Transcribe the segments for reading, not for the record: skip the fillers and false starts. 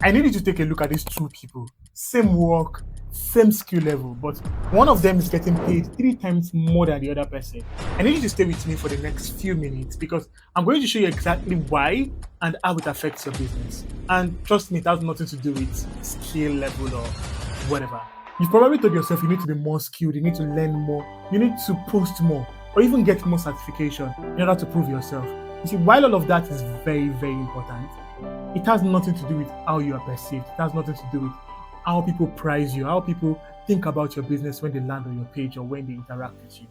I need you to take a look at these two people. Same work, same skill level, but one of them is getting paid 3 times more than the other person. I need you to stay with me for the next few minutes because I'm going to show you exactly why and how it affects your business. And trust me, it has nothing to do with skill level or whatever. You've probably told yourself you need to be more skilled, you need to learn more, you need to post more, or even get more certification in order to prove yourself. You see, while all of that is very, very important, it has nothing to do with how you are perceived. It has nothing to do with how people prize you, how people think about your business when they land on your page or when they interact with you.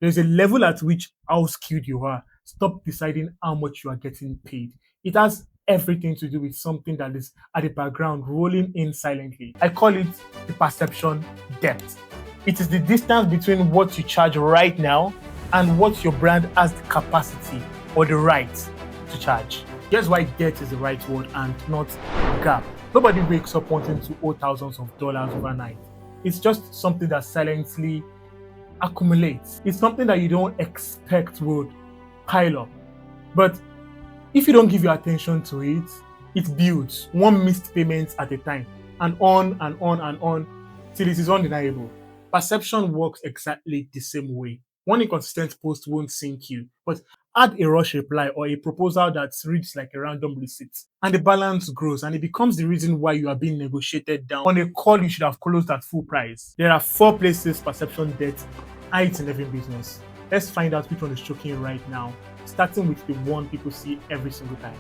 There's a level at which how skilled you are. Stop deciding how much you are getting paid. It has everything to do with something that is at the background rolling in silently. I call it the perception depth. It is the distance between what you charge right now and what your brand has the capacity or the right to charge. Here's why debt is the right word and not gap. Nobody wakes up wanting to owe thousands of dollars overnight. It's just something that silently accumulates. It's something that you don't expect would pile up. But if you don't give your attention to it, it builds one missed payment at a time and on and on and on till it is undeniable. Perception works exactly the same way. One inconsistent post won't sink you, but add a rush reply or a proposal that reads like a random receipt, and the balance grows and it becomes the reason why you are being negotiated down on a call you should have closed at full price. There are 4 places perception debt hides in every business. Let's find out which one is choking you right now, starting with the one people see every single time: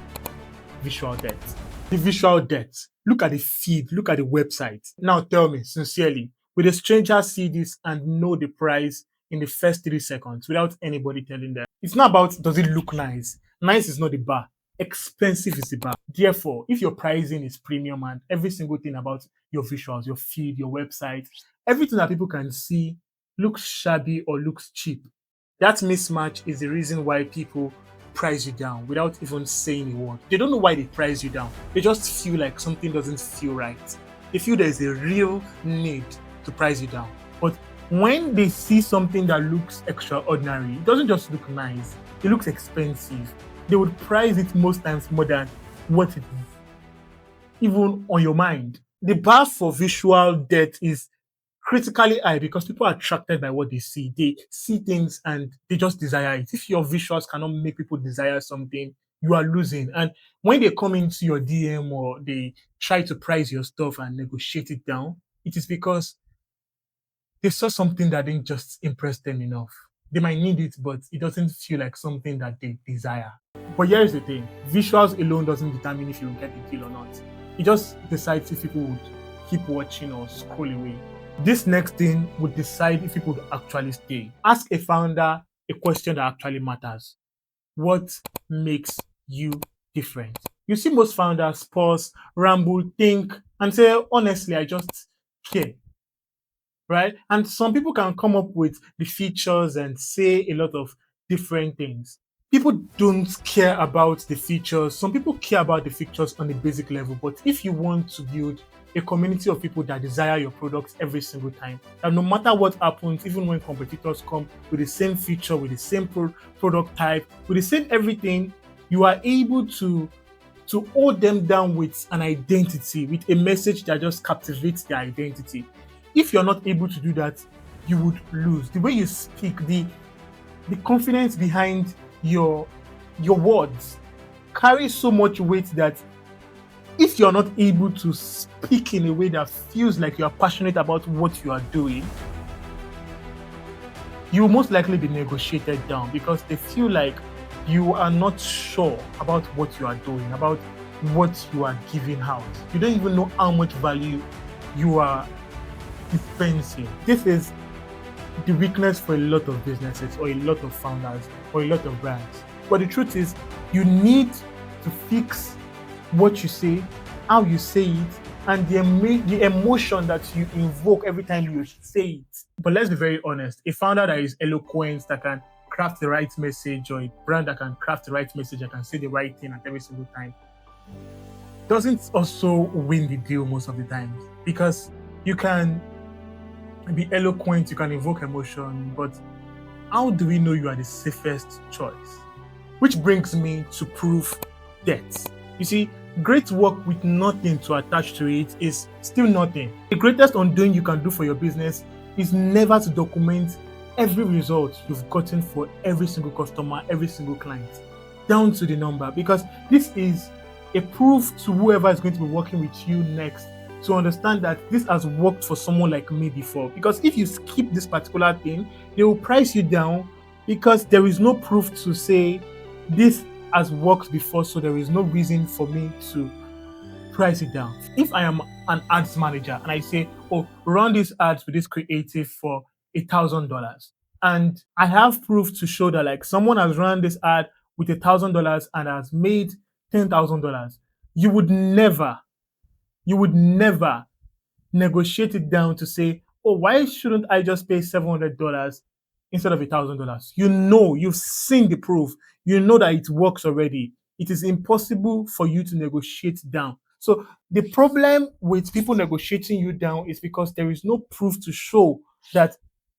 visual debt. The visual debt. Look at the feed, look at the website. Now tell me, sincerely, will a stranger see this and know the price in the first 3 seconds without anybody telling them? It's not about does it look nice. Nice is not the bar. Expensive is the bar. Therefore, if your pricing is premium and every single thing about your visuals, your feed, your website, everything that people can see looks shabby or looks cheap, that mismatch is the reason why people price you down without even saying a word. They don't know why they price you down. They just feel like something doesn't feel right. They feel there's a real need to price you down. But when they see something that looks extraordinary, it doesn't just look nice, it looks expensive. They would price it most times more than what it is, even on your mind. The bar for visual debt is critically high because people are attracted by what they see. They see things and they just desire it. If your visuals cannot make people desire something, you are losing. And when they come into your DM or they try to price your stuff and negotiate it down, it is because they saw something that didn't just impress them enough. They might need it, but it doesn't feel like something that they desire. But here's the thing: visuals alone doesn't determine if you will get the deal or not. It just decides if people would keep watching or scroll away. This next thing would decide if people would actually stay. Ask a founder a question that actually matters. What makes you different? You see most founders pause, ramble, think, and say, honestly, I just care. Right? And some people can come up with the features and say a lot of different things. People don't care about the features. Some people care about the features on a basic level. But if you want to build a community of people that desire your products every single time, that no matter what happens, even when competitors come with the same feature, with the same product type, with the same everything, you are able to hold them down with an identity, with a message that just captivates their identity. If you're not able to do that, you would lose. The way you speak, the confidence behind your words carries so much weight that if you're not able to speak in a way that feels like you're passionate about what you are doing, you will most likely be negotiated down because they feel like you are not sure about what you are doing, about what you are giving out. You don't even know how much value you are dispensing. This is the weakness for a lot of businesses or a lot of founders or a lot of brands. But the truth is, you need to fix what you say, how you say it, and the emotion that you invoke every time you say it. But let's be very honest, a founder that is eloquent, that can craft the right message, or a brand that can craft the right message, that can say the right thing at every single time, doesn't also win the deal most of the times. Because you can be eloquent, you can evoke emotion, but how do we know you are the safest choice? Which brings me to proof debt. You see, Great work with nothing to attach to it is still nothing. The greatest undoing you can do for your business is never to document every result you've gotten for every single customer, every single client, down to the number, because this is a proof to whoever is going to be working with you next to understand that this has worked for someone like me before. Because if you skip this particular thing, they will price you down because there is no proof to say this has worked before, so there is no reason for me to price it down. If I am an ads manager and I say, oh, run these ads with this creative for $1,000, and I have proof to show that like someone has run this ad with $1,000 and has made $10,000, you would never, you would never negotiate it down to say, oh, why shouldn't I just pay $700 instead of $1,000? You know, you've seen the proof. You know that it works already. It is impossible for you to negotiate down. So the problem with people negotiating you down is because there is no proof to show that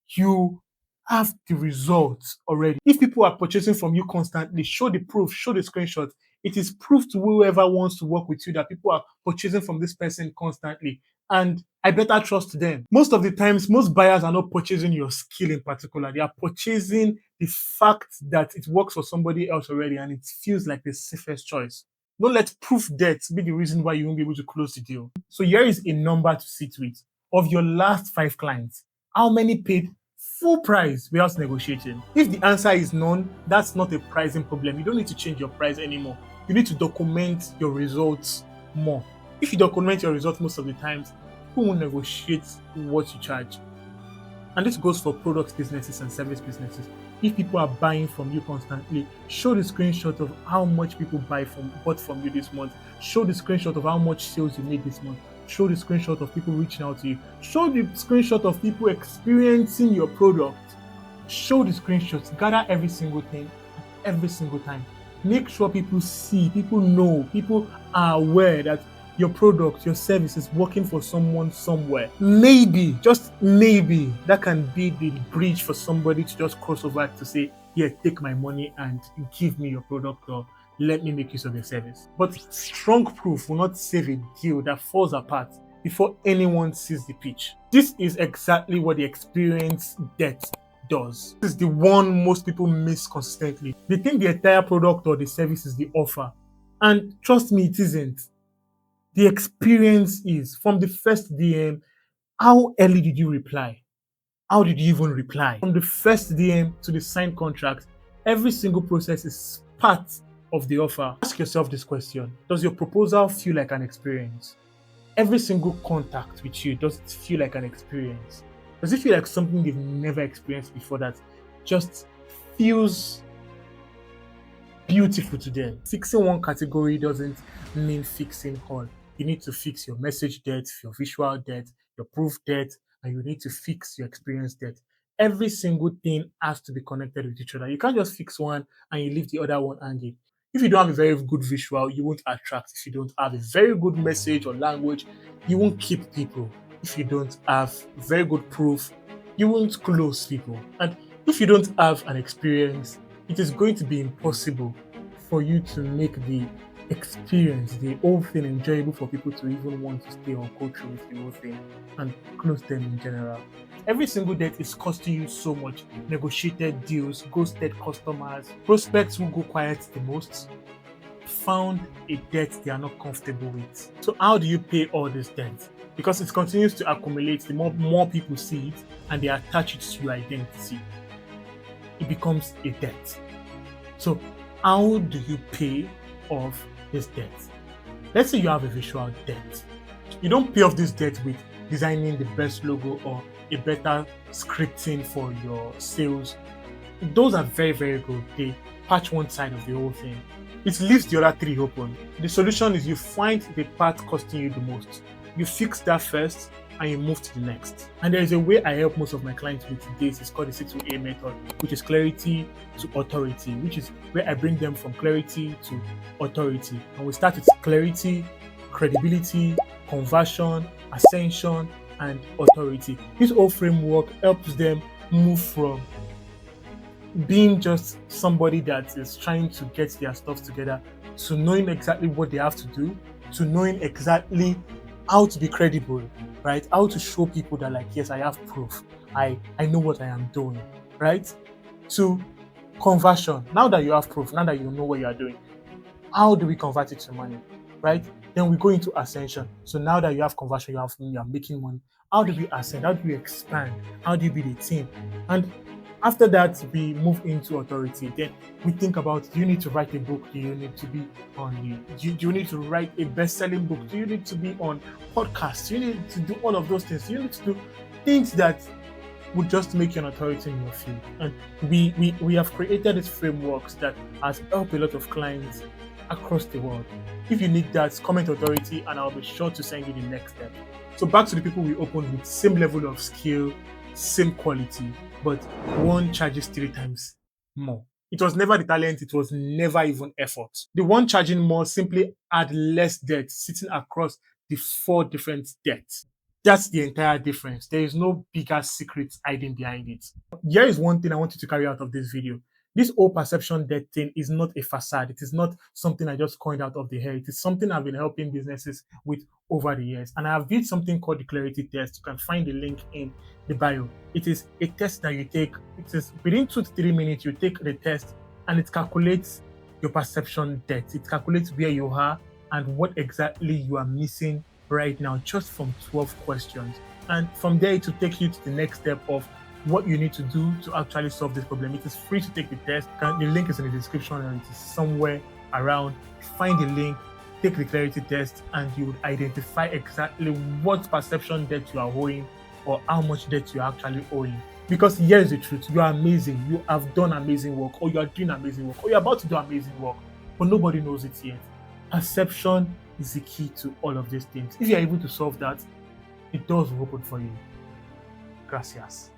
you have the results already. If people are purchasing from you constantly, show the proof, show the screenshot. It is proof to whoever wants to work with you that people are purchasing from this person constantly, and I better trust them. Most of the times, most buyers are not purchasing your skill in particular. They are purchasing the fact that it works for somebody else already and it feels like the safest choice. Don't let proof debt be the reason why you won't be able to close the deal. So here is a number to sit with. Of your last 5 clients, how many paid full price without negotiating? If the answer is none, that's not a pricing problem. You don't need to change your price anymore. You need to document your results more. If you document your results most of the times, people will negotiate what you charge. And this goes for product businesses and service businesses. If people are buying from you constantly, show the screenshot of how much people bought from you this month. Show the screenshot of how much sales you made this month. Show the screenshot of people reaching out to you. Show the screenshot of people experiencing your product. Show the screenshots. Gather every single thing every single time. Make sure people see, people know, people are aware that your product, your service is working for someone somewhere. Maybe, just maybe, that can be the bridge for somebody to just cross over to say, yeah, take my money and give me your product, or let me make use of your service. But strong proof will not save a deal that falls apart before anyone sees the pitch. This is exactly what the experience debt does. This is the one most people miss consistently. They think the entire product or the service is the offer. And trust me, it isn't. The experience is from the first DM. How early did you reply? How did you even reply? From the first DM to the signed contract, every single process is part of the offer. Ask yourself this question: does your proposal feel like an experience? Every single contact with you, does it feel like an experience? Does it feel like something they've never experienced before that just feels beautiful to them? Fixing one category doesn't mean fixing all. You need to fix your message debt, your visual debt, your proof debt, and you need to fix your experience debt. Every single thing has to be connected with each other. You can't just fix one and you leave the other one hanging. If you don't have a very good visual, you won't attract. If you don't have a very good message or language, you won't keep people. If you don't have very good proof, you won't close people. And if you don't have an experience, it is going to be impossible for you to make the experience, the whole thing, enjoyable for people to even want to stay or go through with the whole thing and close them in general. Every single debt is costing you so much. Negotiated deals, ghosted customers, prospects who go quiet the most, found a debt they are not comfortable with. So how do you pay all this debt? Because it continues to accumulate. The more people see it and they attach it to your identity, it becomes a debt. So how do you pay off this debt? Let's say you have a visual debt. You don't pay off this debt with designing the best logo or a better scripting for your sales. Those are very, very good. They patch one side of the whole thing. It leaves the other 3 open. The solution is you find the part costing you the most. You fix that first and you move to the next. And there is a way I help most of my clients with this. It's called the C2A method, which is clarity to authority, which is where I bring them from clarity to authority. And we start with clarity, credibility, conversion, ascension, and authority. This whole framework helps them move from being just somebody that is trying to get their stuff together to knowing exactly what they have to do, to knowing exactly how to be credible, right? How to show people that, like, yes, I have proof. I know what I am doing, right? To conversion. Now that you have proof, now that you know what you are doing, how do we convert it to money, right? Then we go into ascension. So now that you have conversion, you are making money. How do we ascend? How do we expand? How do you build a team? And after that, we move into authority. Then we think about: do you need to write a book? Do you need to be on do you need to write a best-selling book? Do you need to be on podcasts? Do you need to do all of those things? Do you need to do things that would just make you an authority in your field? And we have created these frameworks that has helped a lot of clients across the world. If you need that, comment authority and I'll be sure to send you the next step. So back to the people we opened with: same level of skill, same quality, but one charges 3 times more. It was never the talent, it was never even effort. The one charging more simply had less debt sitting across the 4 different debts. That's the entire difference. There is no bigger secret hiding behind it. Here is one thing I want you to carry out of this video. This whole perception debt thing is not a facade. It is not something I just coined out of the air. It is something I've been helping businesses with over the years. And I have did something called the clarity test. You can find the link in the bio. It is a test that you take. It is within 2 to 3 minutes, you take the test and it calculates your perception debt. It calculates where you are and what exactly you are missing right now, just from 12 questions. And from there, it will take you to the next step of what you need to do to actually solve this problem. It is free to take the test. The link is in the description and it is somewhere around. Find the link, take the clarity test, and you would identify exactly what perception debt you are owing or how much debt you are actually owing. Because here's the truth: you are amazing, you have done amazing work, or you are doing amazing work, or you're about to do amazing work, but nobody knows it yet. Perception is the key to all of these things. If you're able to solve that, the doors will open for you. Gracias.